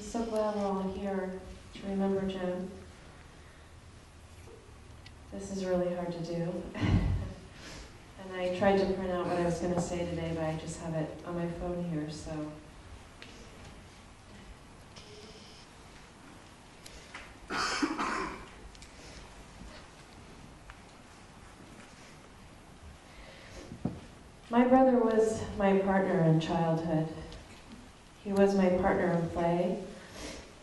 so glad we're all here to remember Jim. This is really hard to do. And I tried to print out what I was going to say today, but I just have it on my phone here, so. My brother was my partner in childhood. He was my partner in play,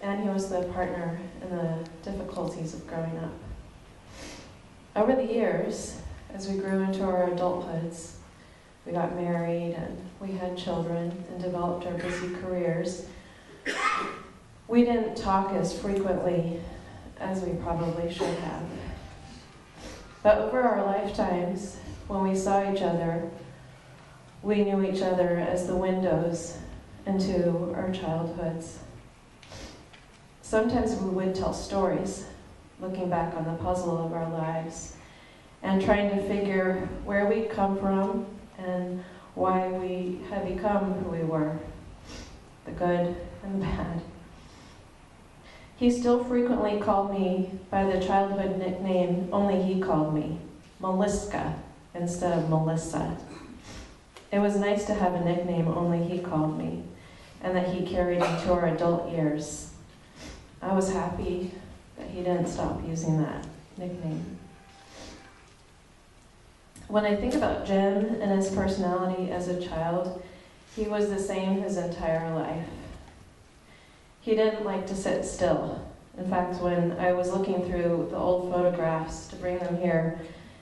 and he was the partner in the difficulties of growing up. Over the years, as we grew into our adulthoods, we got married and we had children and developed our busy careers. We didn't talk as frequently as we probably should have. But over our lifetimes, when we saw each other, we knew each other as the windows into our childhoods. Sometimes we would tell stories, looking back on the puzzle of our lives, and trying to figure where we'd come from and why we had become who we were, the good and the bad. He still frequently called me by the childhood nickname only he called me, Meliska, instead of Melissa. It was nice to have a nickname only he called me, and that he carried into our adult years. I was happy that he didn't stop using that nickname. When I think about Jim and his personality as a child, he was the same his entire life. He didn't like to sit still. In fact, when I was looking through the old photographs to bring them here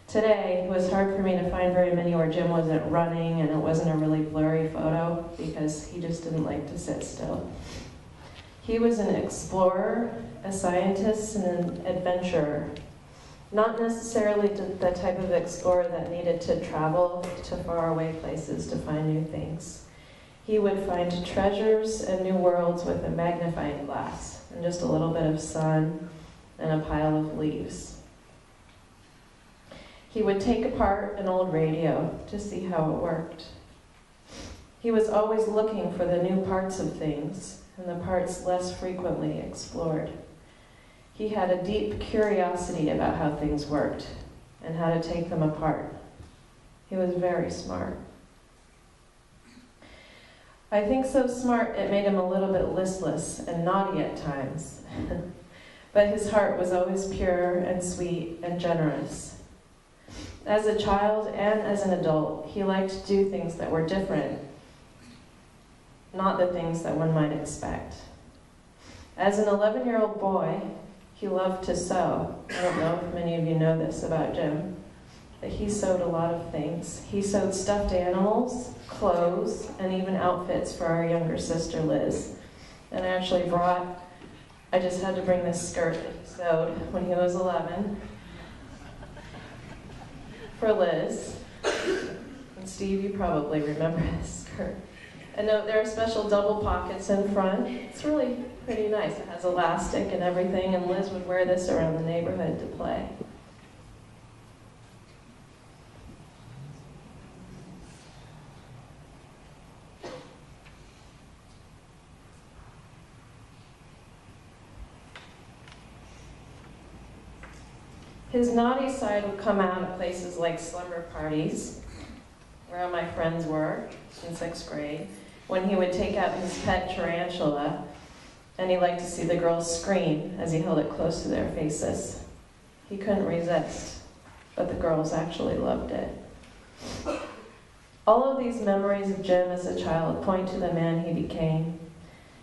today, it was hard for me to find very many where Jim wasn't running and it wasn't a really blurry photo because he just didn't like to sit still. He was an explorer, a scientist, and an adventurer. Not necessarily the type of explorer that needed to travel to faraway places to find new things. He would find treasures and new worlds with a magnifying glass and just a little bit of sun and a pile of leaves. He would take apart an old radio to see how it worked. He was always looking for the new parts of things and the parts less frequently explored. He had a deep curiosity about how things worked and how to take them apart. He was very smart. I think so smart it made him a little bit listless and naughty at times. But his heart was always pure and sweet and generous. As a child and as an adult, he liked to do things that were different, not the things that one might expect. As an 11-year-old boy, he loved to sew. I don't know if many of you know this about Jim, but he sewed a lot of things. He sewed stuffed animals, clothes, and even outfits for our younger sister, Liz. And I just had to bring this skirt that he sewed when he was 11 for Liz. And Steve, you probably remember this skirt. And note, there are special double pockets in front. It's really pretty nice. It has elastic and everything, and Liz would wear this around the neighborhood to play. His naughty side would come out at places like slumber parties, where all my friends were in 6th grade, when he would take out his pet tarantula, and he liked to see the girls scream as he held it close to their faces. He couldn't resist, but the girls actually loved it. All of these memories of Jim as a child point to the man he became.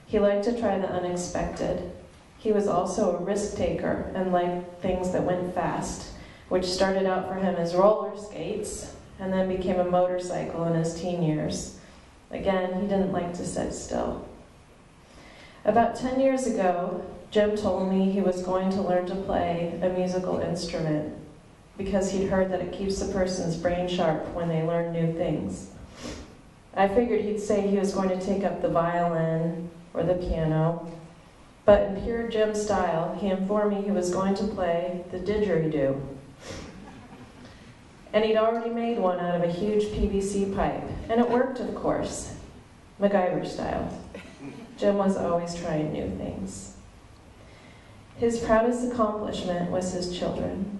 He liked to try the unexpected. He was also a risk taker and liked things that went fast, which started out for him as roller skates and then became a motorcycle in his teen years. Again, he didn't like to sit still. About 10 years ago, Jim told me he was going to learn to play a musical instrument because he'd heard that it keeps a person's brain sharp when they learn new things. I figured he'd say he was going to take up the violin or the piano, but in pure Jim style, he informed me he was going to play the didgeridoo. And he'd already made one out of a huge PVC pipe, and it worked, of course, MacGyver style. Jim was always trying new things. His proudest accomplishment was his children.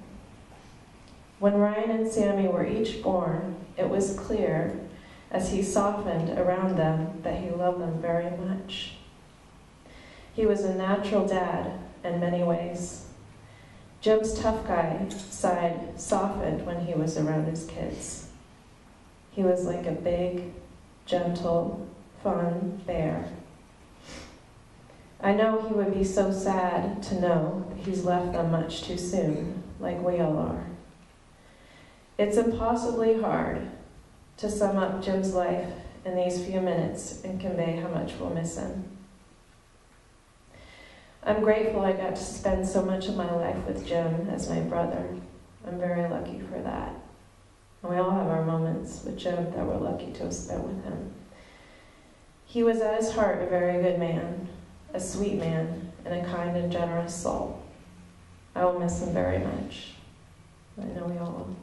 When Ryan and Sammy were each born, it was clear, as he softened around them, that he loved them very much. He was a natural dad in many ways. Jim's tough guy side softened when he was around his kids. He was like a big, gentle, fun bear. I know he would be so sad to know that he's left them much too soon, like we all are. It's impossibly hard to sum up Jim's life in these few minutes and convey how much we'll miss him. I'm grateful I got to spend so much of my life with Jim as my brother. I'm very lucky for that. And we all have our moments with Jim that we're lucky to have spent with him. He was at his heart a very good man, a sweet man, and a kind and generous soul. I will miss him very much. I know we all will.